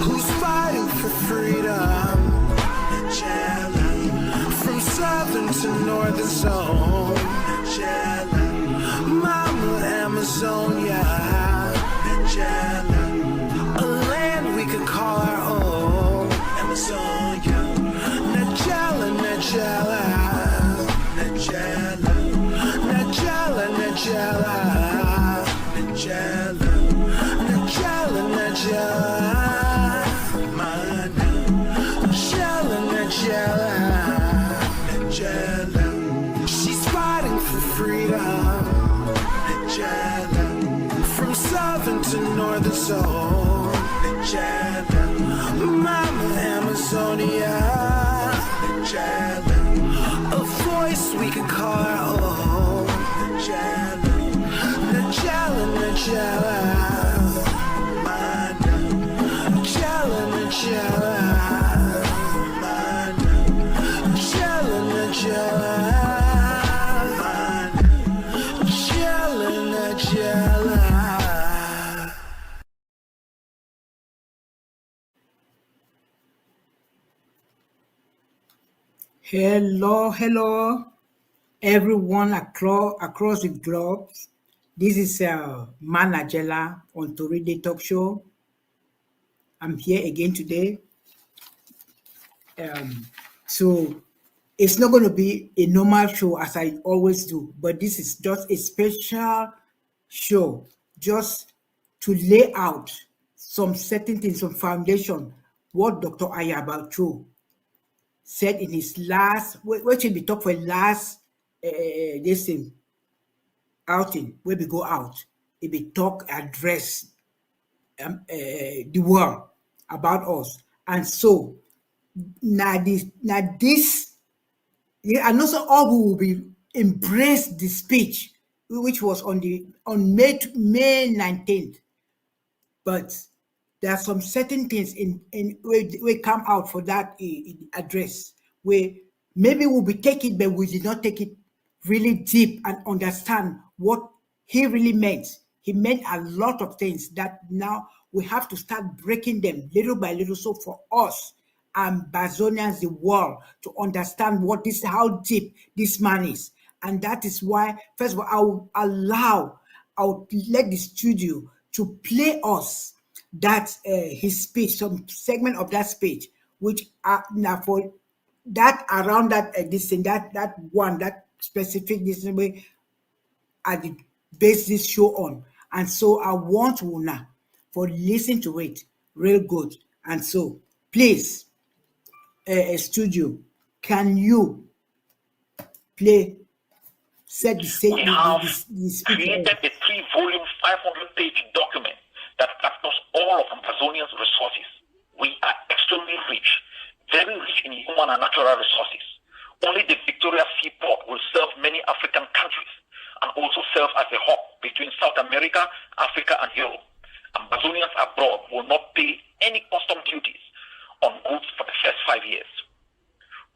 Who's fighting for freedom? From southern to northern zone. Mama Amazonia, a land we could call our own. Amazonia, Najala, Najala, Najala, Najala, Najala, Najala, Najala, Najala, Mana, Najala, Najala, Najala. She's fighting for freedom. Najala, from southern to northern zone. Najala, Mama Amazonia. Najala, a voice we can call our own. Najala, Najala, Najala, Mana, Najala, Najala, Mana, Najala, Najala, Mana, Najala, Najala. Hello, everyone across the globe. This is Manajela on Tori Dey Talk Show. I'm here again today. So it's not going to be a normal show as I always do, but this is just a special show just to lay out some certain things, some foundation, what Dr. Ayaba Cho said in his last, what should be talk for last this thing, outing, where we go out, it be talk, address the world about us. And so now this, yeah, and also all who will be embrace the speech, which was on May 19th. But there are some certain things in we come out for that address where maybe we'll be taking, but we did not take it really deep and understand what he really meant. He meant a lot of things that now we have to start breaking them little by little. So for us, Ambazonians, the world, to understand how deep this man is. And that is why, first of all, I'll let the studio to play us that his speech, some segment of that speech, which now for that around that this thing, that specific this way I did base this show on. And so I want Una for listen to it real good. And so please, studio, can you play set the same? We have created a 3-volume, 500-page document that captures all of Ambazonia's resources. We are extremely rich, very rich in human and natural resources. Only the Victoria Seaport will serve many African countries and also serve as a hub between South America, Africa, and Europe. Ambazonians abroad will not pay any custom duties on goods for the first 5 years.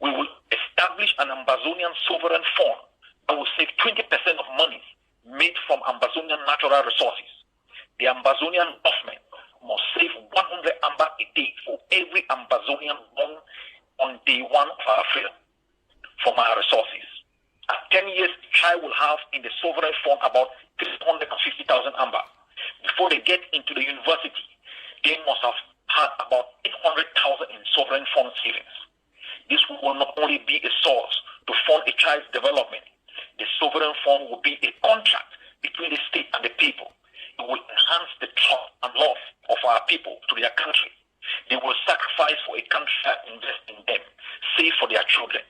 We will establish an Ambazonian Sovereign Fund that will save 20% of money made from Ambazonian natural resources. The Ambazonian government must save 100 amber a day for every Ambazonian born on day one of our freedom from our resources. At 10 years, the child will have in the Sovereign Fund about 350,000 amber. Before they get into the university, they must have had about 800,000 in Sovereign Fund savings. This will not only be a source to fund a child's development, the Sovereign Fund will be a contract between the state and the people. It will enhance the trust and love of our people to their country. They will sacrifice for a country that invests in them, save for their children.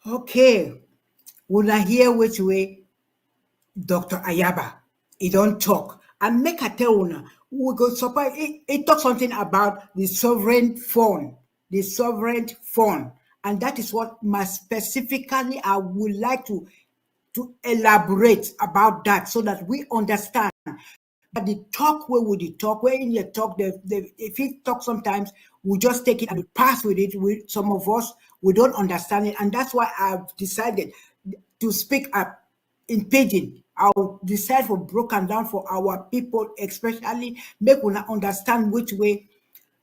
Okay. When I hear which way Dr. Ayaba, he don't talk. And make a tell una, we go support it talks something about the sovereign fund, and that is what specifically I would like to elaborate about that so that we understand. But the talk where would the talk, where in the talk, if he talk sometimes, we just take it and we pass with it. With some of us, we don't understand it. And that's why I've decided to speak up in pidgin. I'll decide for broken down for our people, especially make we understand which way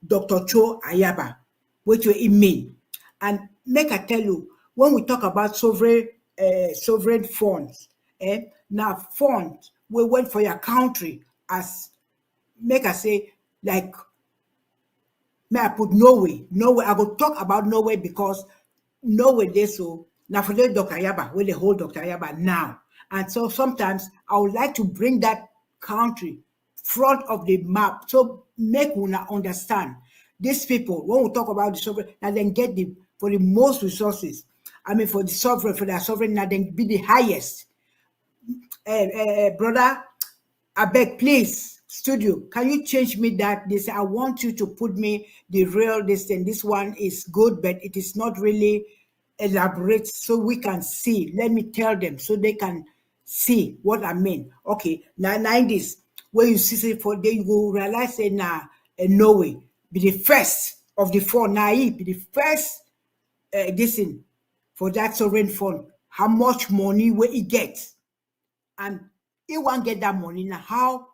Dr. Cho Ayaba, which way it mean. And make I tell you, when we talk about sovereign funds, now funds we went for your country as make I say like may I put Norway. Norway, I go talk about Norway because Norway they so now for the Dr. Ayaba, where they hold Dr. Ayaba now. And so sometimes I would like to bring that country front of the map so make una understand these people when we talk about the sovereign and then get the for the most resources. I mean for the sovereign, for their sovereign, now then be the highest. Brother, I beg, please, studio, can you change me that? They say, I want you to put me the real this thing. This one is good, but it is not really elaborate so we can see. Let me tell them so they can see what I mean. Okay, now this, where you see it for there, you will realize that now, Norway, be the first of the four, naive, be the first this thing for that sovereign fund. How much money will it get? And he won't get that money now. How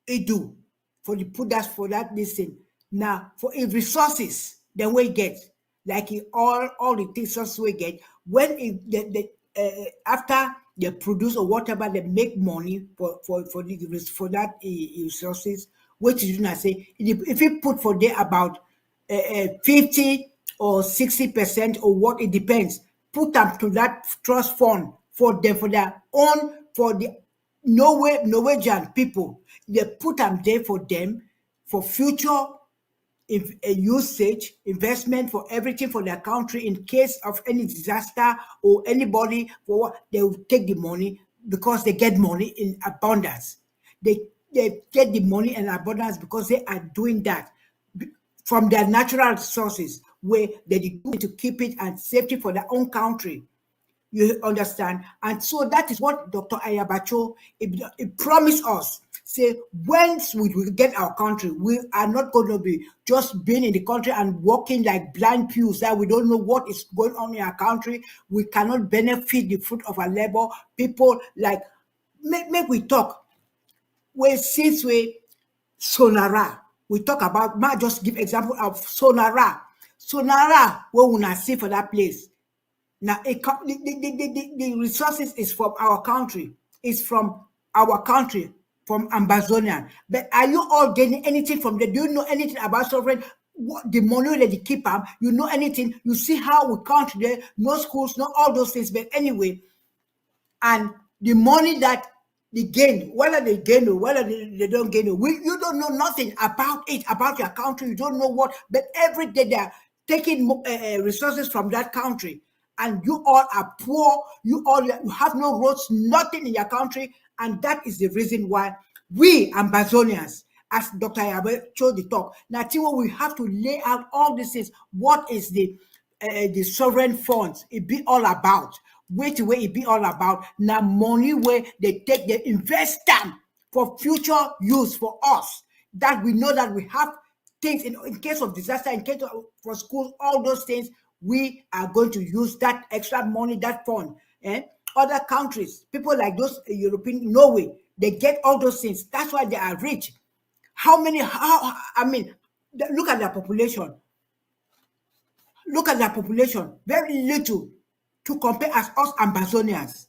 he do for the put that for that listen now for his resources then we get like all the things we get when after they produce or whatever they make money for that resources which is gonna say if you put for there about 50 or 60% or what it depends put them to that trust fund for them for their own for the Norwegian people. They put them there for them for future usage, investment for everything for their country in case of any disaster or anybody for what they will take the money because they get money in abundance. They get the money in abundance because they are doing that from their natural resources where they do to keep it and safety for their own country. You understand? And so that is what Dr. Ayabacho it promised us. Say, once we will get our country, we are not going to be just being in the country and walking like blind pews that we don't know what is going on in our country. We cannot benefit the fruit of our labor. People like, make we talk. Well, since we Sonara, we talk about, might just give example of Sonara. Sonara, what we not see for that place. Now, the resources is from our country. It's from our country, from Ambazonia. But are you all getting anything from there? Do you know anything about sovereign? What the money that they keep up? You know anything? You see how we count there? No schools, not all those things. But anyway, and the money that they gain, whether they gain or whether they don't gain, you don't know nothing about it, about your country. You don't know what. But every day they're taking resources from that country. And you all are poor, you have no roads, nothing in your country, and that is the reason why we Ambazonians, as Dr. Ayaba showed the talk, now we have to lay out all these things. What is the sovereign funds? It be all about. Which way it be all about? Now money where they invest them for future use for us. That we know that we have things in case of disaster, in case of for schools, all those things. We are going to use that extra money, that fund. Other countries, people like those European, Norway, they get all those things. That's why they are rich. Look at their population. Look at their population. Very little to compare as us Ambazonians.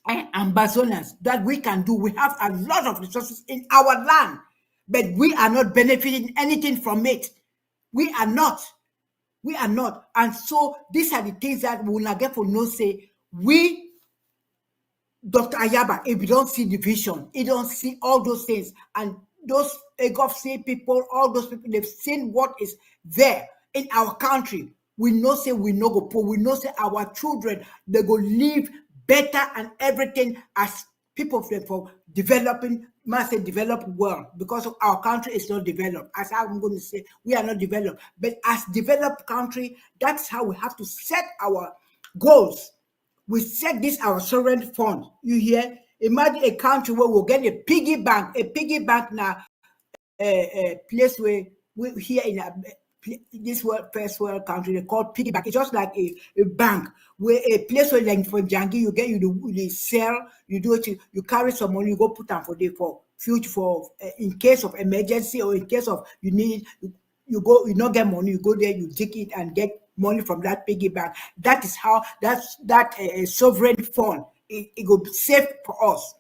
Ambazonians that we can do. We have a lot of resources in our land, but we are not benefiting anything from it. We are not. We are not. And so these are the things that we will not get for no say. We, Dr. Ayaba, if you don't see the vision, you don't see all those things. And those EGOF people, all those people, they've seen what is there in our country. We know say we no go poor. We know say our children, they go live better and everything as people for developing, must say developed world, because of our country is not developed. As I'm going to say, we are not developed. But as developed country, that's how we have to set our goals. We set this our sovereign fund. You hear? Imagine a country where we'll get a piggy bank. A piggy bank now, a place where we here in this first world country they call piggy bank. It's just like a bank where a place where like for Jangi you get you sell, you do it, you carry some money, you go put them for future for in case of emergency or in case of you need you go you not get money, you go there, you take it and get money from that piggy bank. That is how that sovereign fund it will be safe for us.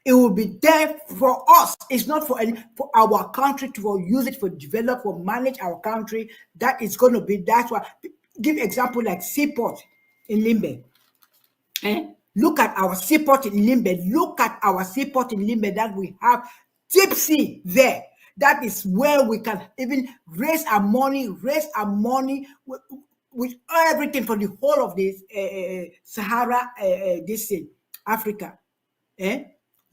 It will be there for us. It's not for our country to use it for develop or manage our country. That is going to be that's why. Give example like seaport in Limbe. Look at our seaport in Limbe. Look at our seaport in Limbe that we have deep sea there. That is where we can even raise our money with everything for the whole of this Sahara, this thing, Africa.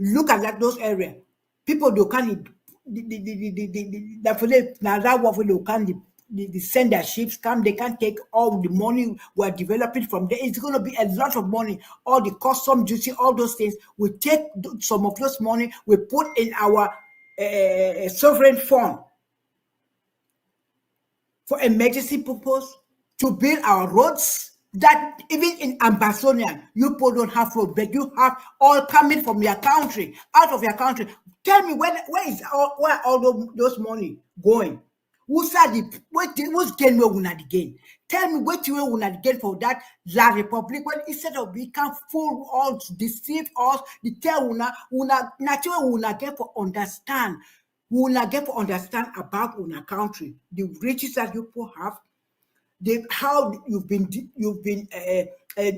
Look at those areas. People do can't they send their ships come, they can take all the money we're developing from there. It's going to be a lot of money. All the custom duty, all those things. We take some of those money, we put in our sovereign fund for emergency purpose to build our roads. That even in Ambazonia, you people don't have road, but you have all coming from your country, out of your country. Tell me where all those money going? Who's gain where we not gain? Tell me what you will not gain for that La Republic when instead of we can fool us, deceive us, the tell una naturally will not get for understand. We will not get to understand about our country, the riches that you people have, how you've been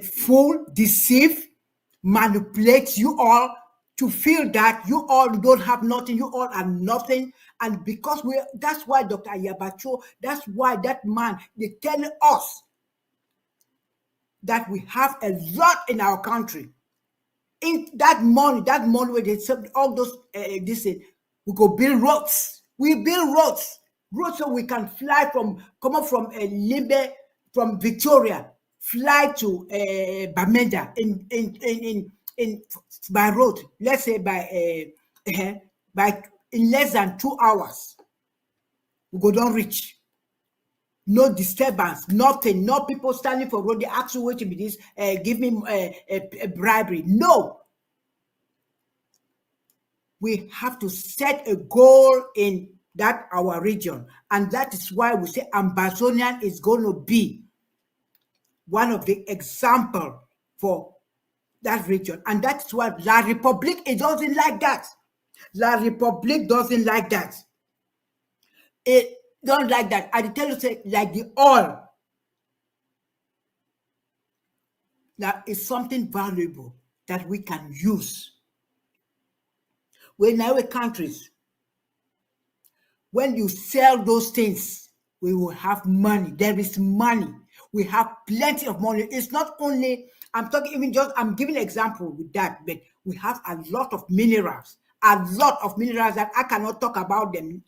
fooled, deceived, manipulate you all to feel that you all don't have nothing, you all are nothing. And because that's why Dr. Ayaba, that's why that man, they tell us that we have a lot in our country. In that money where they sell all those, we go build roads. We build roads so we can fly come up from Limbe, from Victoria, fly to Bamenda in by road. Let's say by in less than 2 hours, we go down reach. No disturbance, nothing, no people standing for road. They ask you what to be this, give me a bribery. No. We have to set a goal in that our region. And that is why we say Ambazonia is going to be one of the example for that region. And that's why La Republic, it doesn't like that. La Republic doesn't like that. It don't like that. I tell you, say, like the oil. That is something valuable that we can use. When our countries, when you sell those things, we will have money. There is money. We have plenty of money. It's not only, I'm giving an example with that, but we have a lot of minerals that I cannot talk about them,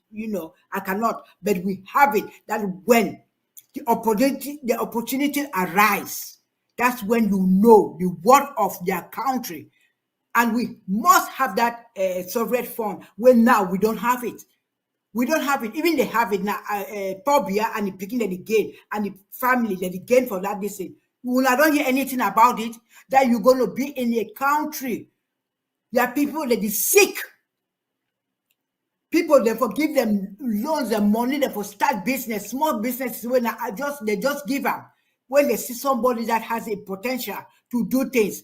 I cannot, but we have it that when the opportunity arise, that's when you know the worth of their country. And we must have that sovereign fund. When now we don't have it. We don't have it. Even they have it now. Pobia and the picking that they gain and the family that they gain for that this thing. When I don't hear anything about it, that you're going to be in a country. There are people that is sick. People they forgive them loans and money. They for start business, small businesses. When they just give them. When they see somebody that has a potential to do things,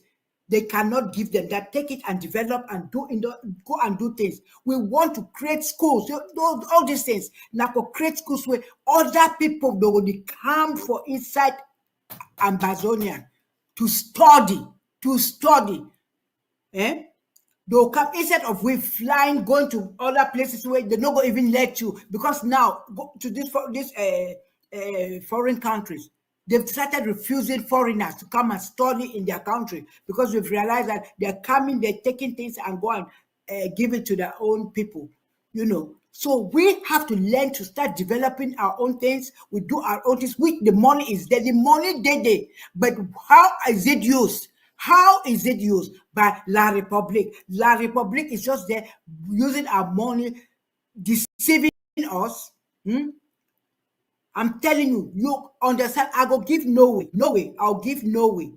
they cannot give them that. Take it and develop and go and do things. We want to create schools, all these things. Now, for create schools where other people they will come for inside Ambazonia to study. They'll come instead of we flying, going to other places where they not going to even let you, because now go to this foreign countries. They've started refusing foreigners to come and study in their country because we've realized that they're coming, they're taking things and go and give it to their own people, So we have to learn to start developing our own things. We do our own things. The money is there. The money there. But how is it used? How is it used? By La Republic. La Republic is just there using our money, deceiving us. I'm telling you, you understand? I go give no way. I'll give no way.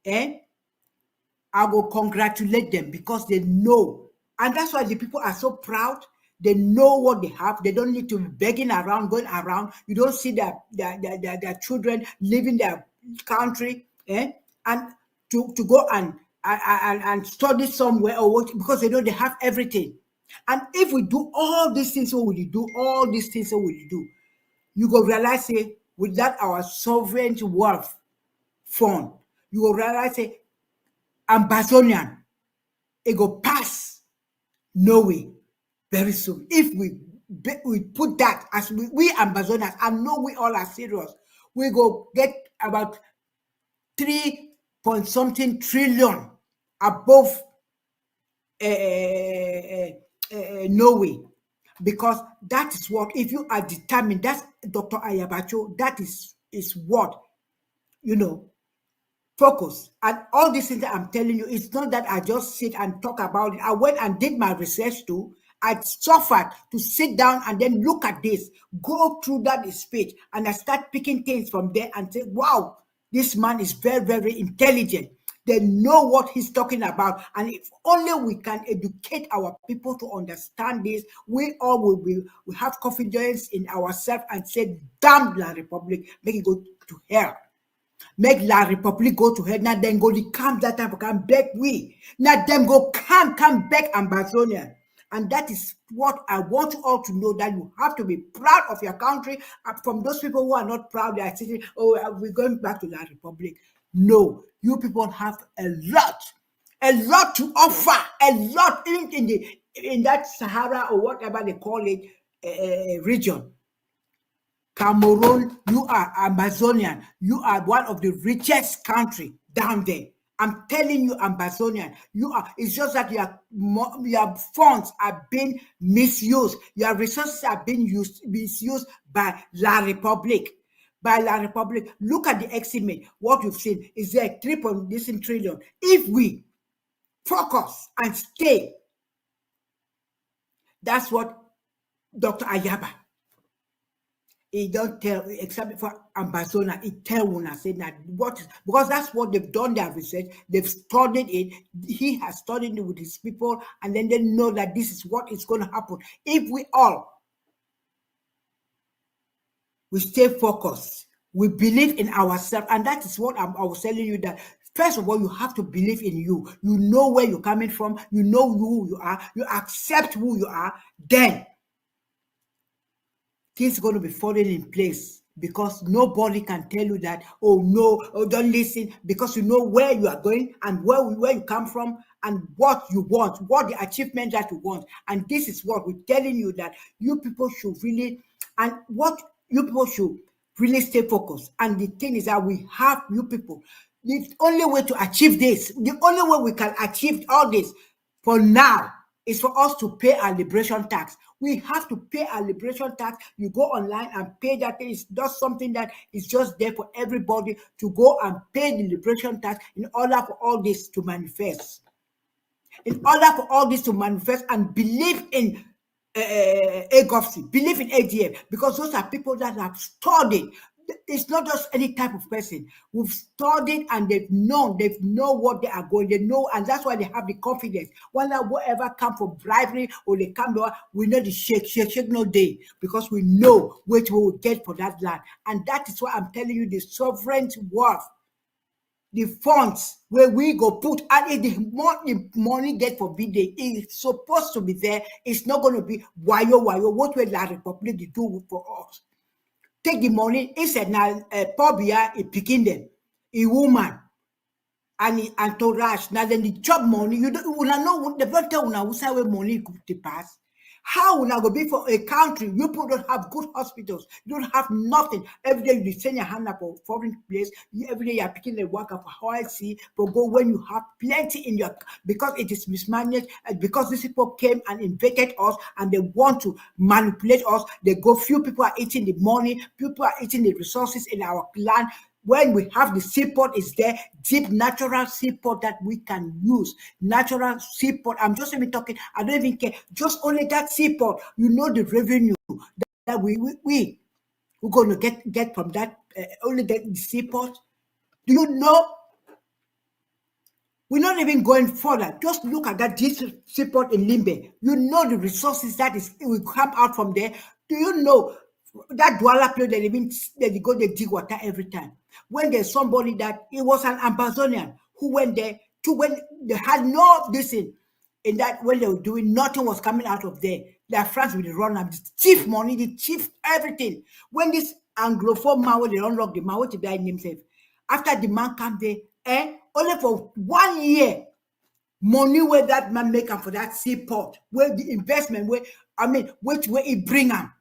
Eh? I will congratulate them because they know. And that's why the people are so proud. They know what they have. They don't need to be begging around, going around. You don't see their children leaving their country, and to go and study somewhere or what, because they know they have everything. And if we do all these things, what will you do? All these things, what will you do? You go realize, say, with that our sovereign wealth fund, you will realize, say, Ambazonian, it go pass Norway very soon. If we put that as we Ambazonians, and know we all are serious, we go get about 3 point something trillion above Norway, because that is what, if you are determined, that's Dr. Ayabacho, that is what, focus. And all these things that I'm telling you, it's not that I just sit and talk about it. I went and did my research too. I suffered to sit down and then look at this, go through that speech, and I start picking things from there and say, wow, this man is very, very intelligent. They know what he's talking about. And if only we can educate our people to understand this, we all will have confidence in ourselves and say, damn La Republic, make it go to hell. Make La Republic go to hell. Now then go the camp that time can beg we. Now them go come back Ambazonia. And that is what I want you all to know, that you have to be proud of your country. From those people who are not proud, they are saying, oh, we're going back to La Republic. No, you people have a lot to offer, a lot in that Sahara or whatever they call it region. Cameroon, you are Amazonian. You are one of the richest country down there. I'm telling you, Ambazonian, you are. It's just that your funds are being misused. Your resources are being misused by La Republic. By La Republic, look at the estimate. What you've seen is there 3 trillion. If we focus and stay, that's what Dr. Ayaba. He don't tell, except for Ambazonia, he tell una say that because that's what they've done their research, they've studied it, he has studied it with his people, and then they know that this is what is going to happen. If we stay focused, we believe in ourselves, and that is what I was telling you, that first of all, you have to believe in you. You know where you're coming from, you know who you are, you accept who you are, then things are going to be falling in place, because nobody can tell you that, oh no, oh don't listen, because you know where you are going and where you come from and what you want, what the achievement that you want. And this is what we're telling you, that you people should really, and what you people should really stay focused. And the thing is that we have you people, the only way to achieve this, the only way we can achieve all this for now is for us to pay our liberation tax. We have to pay our liberation tax. You go online and pay that. It's not something that is just there for everybody to go and pay the liberation tax in order for all this to manifest. In order for all this to manifest, and believe in AGOFC, believe in ADF, because those are people that have studied. It's not just any type of person. We've studied and they've know what they are going. They know, and that's why they have the confidence. Whatever come from bribery or they come to us, we know the shake no day, because we know what we will get for that land. And that is why I'm telling you, the sovereign wealth, the funds where we go put, and if the money get forbidden, it's supposed to be there. It's not going to be wayo. What will La Republic do for us? Take the money, instead now, Pobia, a picking them, a woman, and entourage. Now then the job money, you don't know, the don't tell una where money could to pass. How will I go be for a country? You people don't have good hospitals, you don't have nothing. Every day you send your hand up for foreign place, every day you're picking the work of how I see, but go when you have plenty in your, because it is mismanaged, because these people came and invaded us and they want to manipulate us. They go, few people are eating the money, people are eating the resources in our land. when we have the seaport is there, deep natural seaport that we can use. Natural seaport. I'm just even talking, I don't even care. Just only that seaport, you know the revenue that we're going to get from that, only the seaport. Do you know? We're not even going further. Just look at that seaport in Limbe. You know the resources that will come out from there. Do you know that Douala place they go they dig water every time? When there's somebody that it was an Ambazonian who went there to when they had no this in that when they were doing nothing was coming out of there. Their France will run up the chief money, the chief everything. When this Anglophone man they unlock the man, what did I name himself? After the man came there, only for 1 year, money where that man make for that seaport, where the investment, which way it bring them.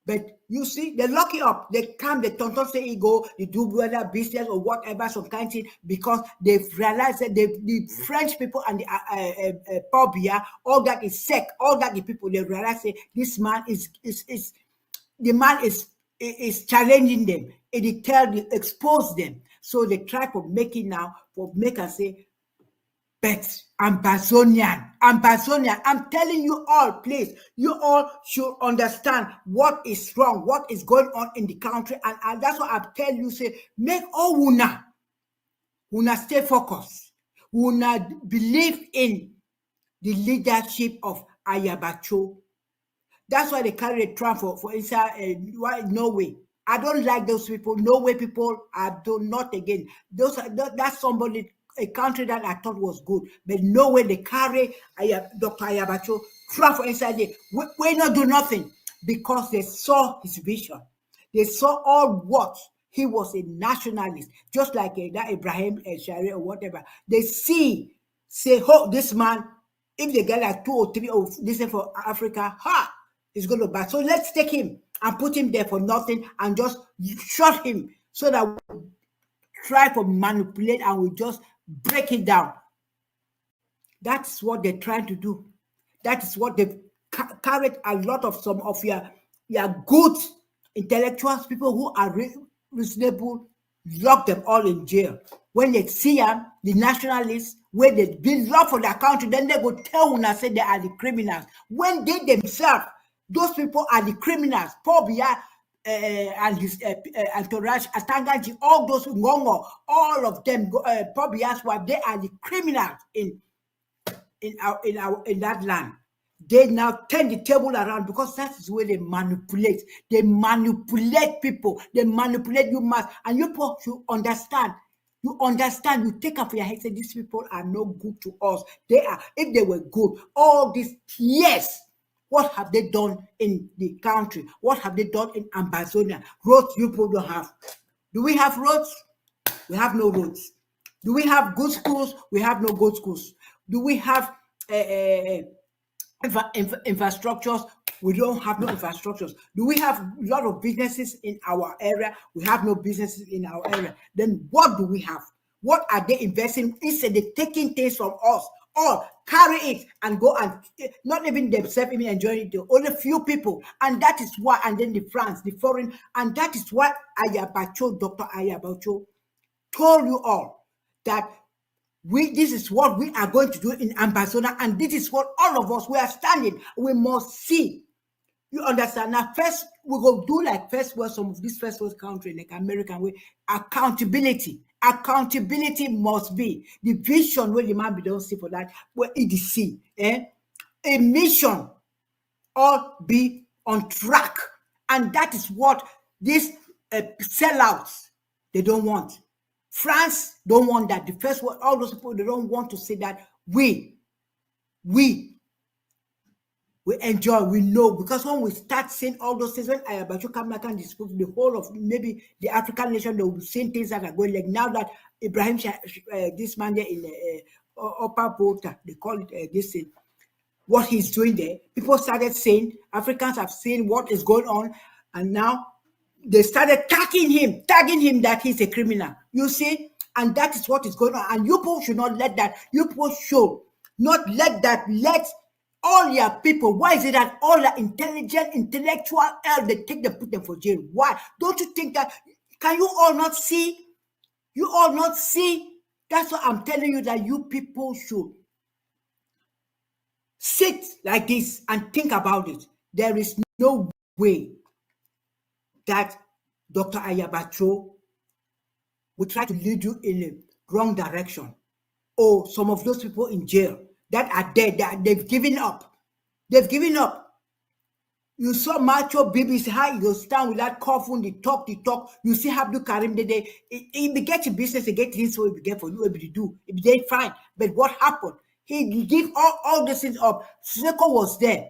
But you see, they lock it up. They come, they don't say he go, they do whether business or whatever, some kind of thing, because they've realized that the French people and the Pobia, all that is sick, all that the people, they realize that this man the man is challenging them. It expose them. So they try for making now, for make us say, but Ambazonian, I'm telling you all, please, you all should understand what is wrong, what is going on in the country, and that's what I tell you, say, make all una stay focused, una believe in the leadership of Ayabacho. That's why they carry a Trump for inside Norway. I don't like those people. Norway people, I do not again. That's somebody, a country that I thought was good. But Norway, they carry Dr. Ayabacho Trump for inside there. We not do nothing because they saw his vision. They saw all what he was a nationalist, just like that Ibrahim Shari or whatever. They say, oh, this man, if they get like 2 or 3 or listen for Africa, it's going to bad. So let's take him and put him there for nothing and just shut him so that we try to manipulate and we just break it down. That's what they're trying to do. That is what they've carried a lot of some of your good intellectuals, people who are reasonable, lock them all in jail. When they see them, the nationalists, where they build love for their country, then they go tell una say they are the criminals. When they themselves, those people are the criminals. Paul Biya and his entourage, Atangaji, all those Ngongo, all of them, Paul Biya's wife, they are the criminals in that land. They now turn the table around because that's the way they manipulate. They manipulate people. They manipulate you mass. And you people should understand. You understand. You take up for your head. Say these people are no good to us. They are. If they were good, all these years. What have they done in the country? What have they done in Ambazonia? Roads you people don't have. Do we have roads? We have no roads. Do we have good schools? We have no good schools. Do we have infrastructures? We don't have no infrastructures. Do we have a lot of businesses in our area? We have no businesses in our area. Then what do we have? What are they investing? Instead, they're taking things from us. Or carry it and go and not even themselves even enjoying it. Only few people, and that is why. And then the France, the foreign, and that is why Ayabacho, Dr. Ayabacho, told you all that this is what we are going to do in Ambazonia, and this is what all of us we are standing. We must see. You understand? Now, first we go do like first world, some of these first world countries like American way, accountability. Accountability must be the vision where the man be don't see for that where it is see. A mission all be on track, and that is what these sellouts they don't want. France don't want that. The first world, all those people they don't want to say that we enjoy, we know, because when we start saying all those things, when Ayabacho come back and discuss the whole of maybe the African nation, they will be saying things that are going like now that Ibrahim, this man there in Upper Volta, they call it this thing, what he's doing there. People started saying, Africans have seen what is going on, and now they started tagging him that he's a criminal. You see, and that is what is going on. And you people should not let that. You people should not let that. Let all your people, why is it that all the intellectual they put them for jail? Why? Don't you think that Can you all not see? You all not see? That's what I'm telling you, that you people should sit like this and think about it. There is no way that Dr. Ayaba will try to lead you in a wrong direction. Or some of those people in jail that are dead, they've given up. They've given up. You saw Macho Bibi, how he goes stand with that coffin, the talk. You see Abdul Karim, he get your business, he get things, so he get for you able to do. If they fine. But what happened? He give all these things up. Seko was there.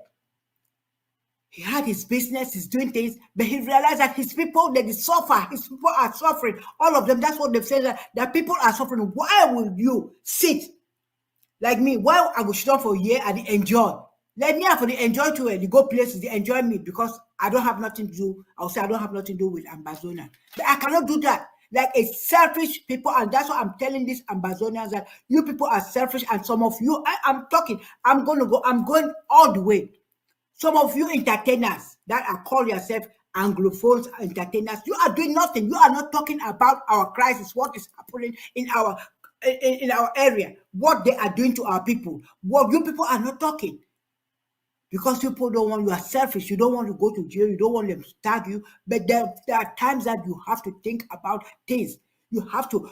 He had his business, he's doing things, but he realized that his people, they suffer. His people are suffering. All of them, that's what they've said, that people are suffering. Why will you sit like me? Why I go shut for a year and enjoy? Let me have for the enjoy to it. You go places, they enjoy me because I don't have nothing to do. I'll say I don't have nothing to do with Ambazonia. But I cannot do that. Like a selfish people, and that's what I'm telling these Ambazonians, that you people are selfish, and some of you, I'm talking, I'm going all the way. Some of you entertainers that are call yourself Anglophones entertainers, you are doing nothing. You are not talking about our crisis, what is happening in our area, what they are doing to our people. What you people are not talking. Because people don't want, you are selfish, you don't want to go to jail, you don't want them to tag you. But there are times that you have to think about things. You have to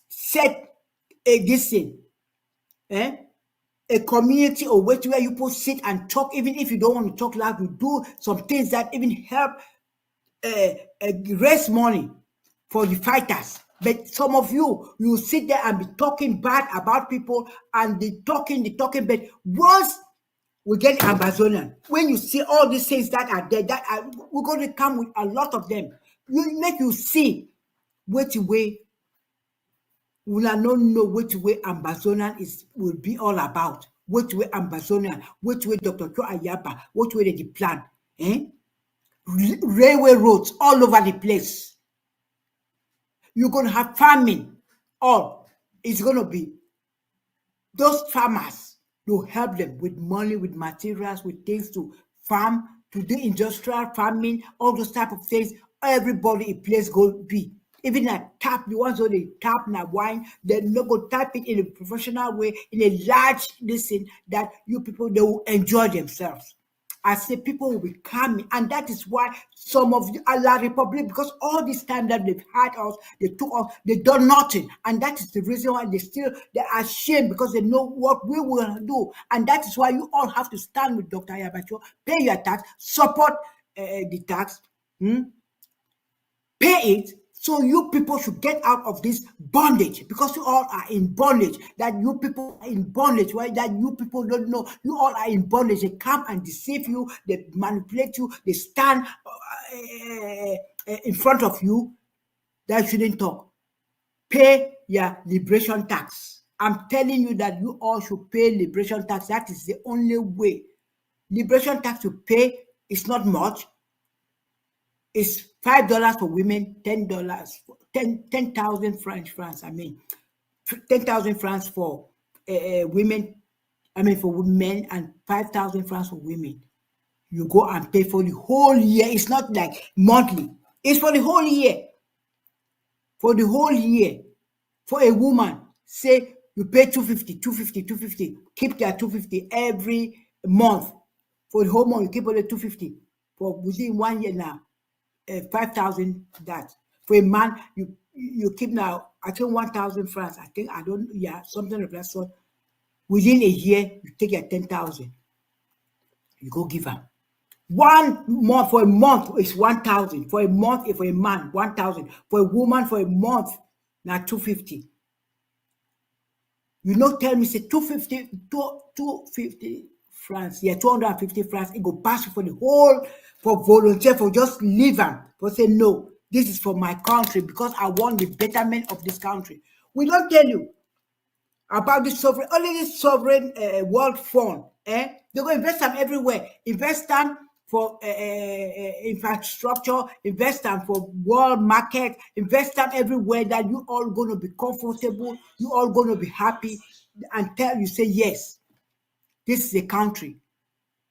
set this thing, a community or where you people sit and talk, even if you don't want to talk loud, you do some things that even help raise money for the fighters. But some of you sit there and be talking bad about people and the talking, but once we get Ambazonia, when you see all these things that are there, we're going to come with a lot of them. You make you see which way we will not know which way Ambazonia will be all about. Which way Ambazonia, which way Dr. Cho Ayaba, which way they plan. Railway roads all over the place. You're going to have farming. All it's going to be those farmers. You help them with money, with materials, with things to farm, to do industrial farming, all those type of things. Everybody in place go be. Even a tap, the ones who they tap na wine, they no go tap it in a professional way, in a large listen that you people, they will enjoy themselves. I say people will be coming, and that is why some of the Allah Republic, because all this time that they've had us, they took us, they done nothing, and that is the reason why they are ashamed, because they know what we will do, and that is why you all have to stand with Dr. Ayaba, pay your tax, support the tax, pay it. So you people should get out of this bondage, because you all are in bondage. That you people are in bondage, right? That you people don't know. You all are in bondage. They come and deceive you. They manipulate you. They stand in front of you. That shouldn't talk. Pay your liberation tax. I'm telling you that you all should pay liberation tax. That is the only way. Liberation tax to pay is not much. It's $5 for women, $10, 10,000 francs. I mean, 10,000 francs for women. I mean, for men, and 5,000 francs for women. You go and pay for the whole year. It's not like monthly. It's for the whole year. For the whole year. For a woman, say you pay 250. Keep that 250 every month. For the whole month, you keep only 250. For within 1 year now. 5,000 that. For a man, you keep now, I think 1,000 francs. Something of that sort. Within a year, you take your 10,000. You go give her. 1 month, for a month is 1,000. For a month, for a man, 1,000. For a woman, for a month, now 250. You know, tell me, say 250 francs. Yeah, 250 francs. It go pass you for the whole, for volunteer, for just leave them. For say, no, this is for my country, because I want the betterment of this country. We don't tell you about this sovereign, only this sovereign world fund. They go invest them everywhere. Invest them for infrastructure, invest them for world market, invest them everywhere, that you all going to be comfortable, you all going to be happy, until you say, yes, this is a country.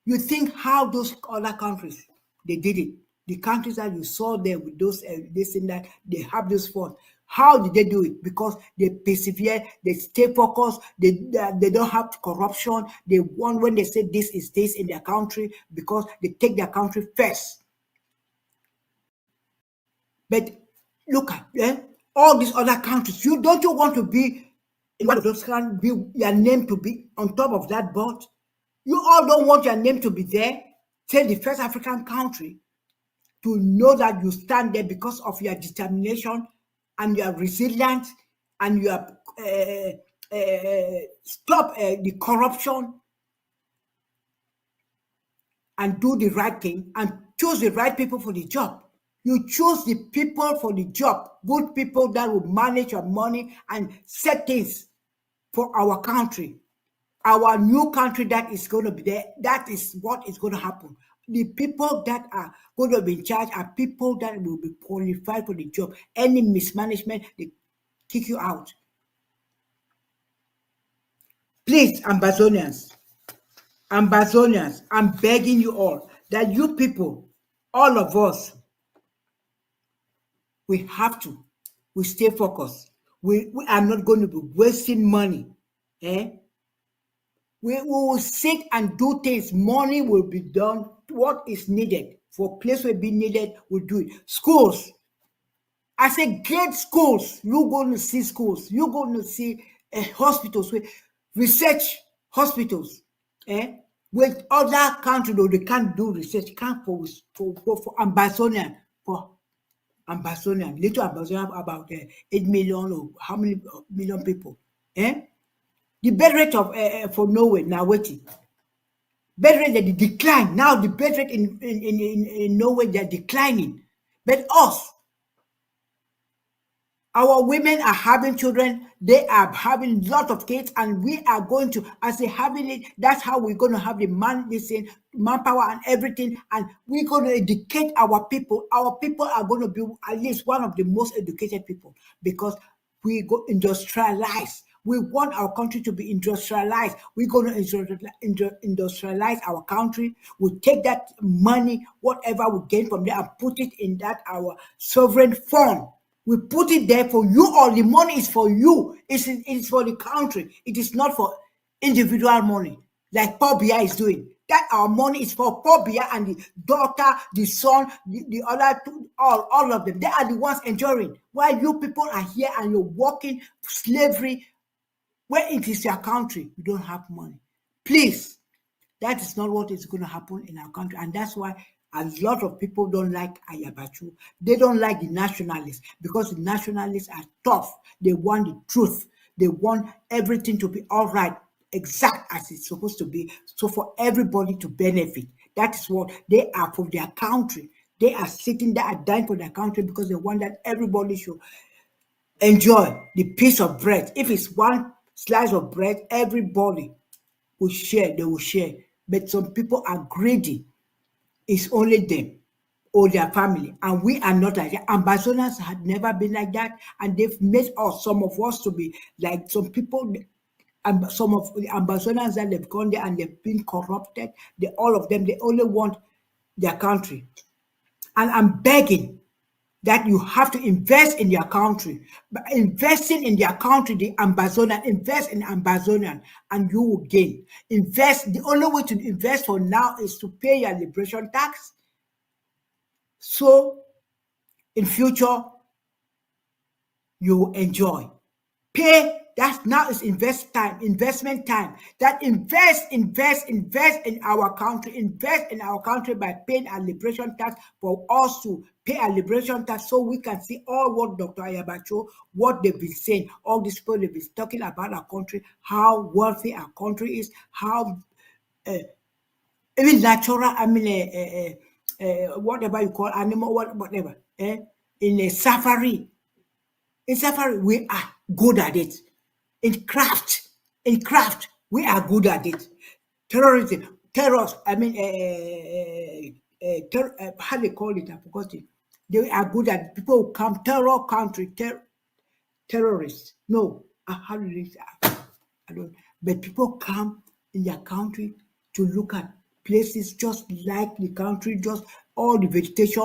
You think how those other countries, they did it. The countries that you saw there with those this and that, they have those funds. How did they do it? Because they persevere, they stay focused, they don't have corruption. They want when they say this is this in their country because they take their country first. But look at all these other countries. You want to be in one of those countries, be your name to be on top of that board? You all don't want your name to be there. Say the first African country to know that you stand there because of your determination and your resilience and your stop the corruption and do the right thing and choose the right people for the job. You choose the people for the job, good people that will manage your money and set things for our country, our new country that is going to be there. That is what is going to happen. The people that are going to be in charge are people that will be qualified for the job. Any mismanagement, they kick you out. Please, Ambazonians, I'm begging you all that you people, all of us, we stay focused. We are not going to be wasting money. We will sit and do things. Money will be done. What is needed for place will be needed, we'll do it. Schools. I say great schools. You're going to see schools. You're going to see hospitals, research hospitals. With other countries, though, they can't do research. Can't for Ambazonia, for Ambazonia, little Ambazonia, about 8 million or how many million people. The birth rate of for Norway now waiting. Birth rate they decline now. The birth rate in Norway they're declining, but us, our women are having children. They are having lot of kids, and we are going to, as they having it, that's how we're going to have the manpower and everything, and we're going to educate our people. Our people are going to be at least one of the most educated people because we go industrialize. We want our country to be industrialized. We're going to industrialize our country. We take that money, whatever we gain from there, and put it in that our sovereign fund. We put it there for you all. The money is for you. It's for the country. It is not for individual money, like Paul Biya is doing. That our money is for Paul Biya and the daughter, the son, the other two, all of them. They are the ones enjoying. While you people are here and you're working slavery, where it is your country, you don't have money. Please, that is not what is going to happen in our country. And that's why a lot of people don't like Ayabachu. They don't like the nationalists because the nationalists are tough. They want the truth. They want everything to be all right, exact as it's supposed to be. So for everybody to benefit, that is what they are for their country. They are sitting there and dying for their country because they want that everybody should enjoy the piece of bread. If it's one slice of bread, everybody will share. They will share. But some people are greedy. It's only them or their family, and we are not like that. Ambassadors had never been like that, and they've made us, some of us, to be like some people. And some of the ambassadors that they've gone there and they've been corrupted. All of them, they only want their country. And I'm begging that you have to invest in your country. But investing in their country, the Ambazonia, invest in Ambazonia, and you will gain. Invest. The only way to invest for now is to pay your liberation tax. So in future, you will enjoy. Pay. That now is investment time. That invest in our country. Invest in our country by paying a liberation tax for us to pay a liberation tax so we can see all what Dr. Ayabacho, what they've been saying, all these people they've been talking about our country, how wealthy our country is, how even natural, whatever you call animal, whatever, in a safari. In safari, we are good at it. In craft, we are good at it. Terrorism, how they call it? I forgot it. They are good at it. People who come, terrorists. No, how do they say? I don't. But people come in their country to look at places just like the country, just all the vegetation.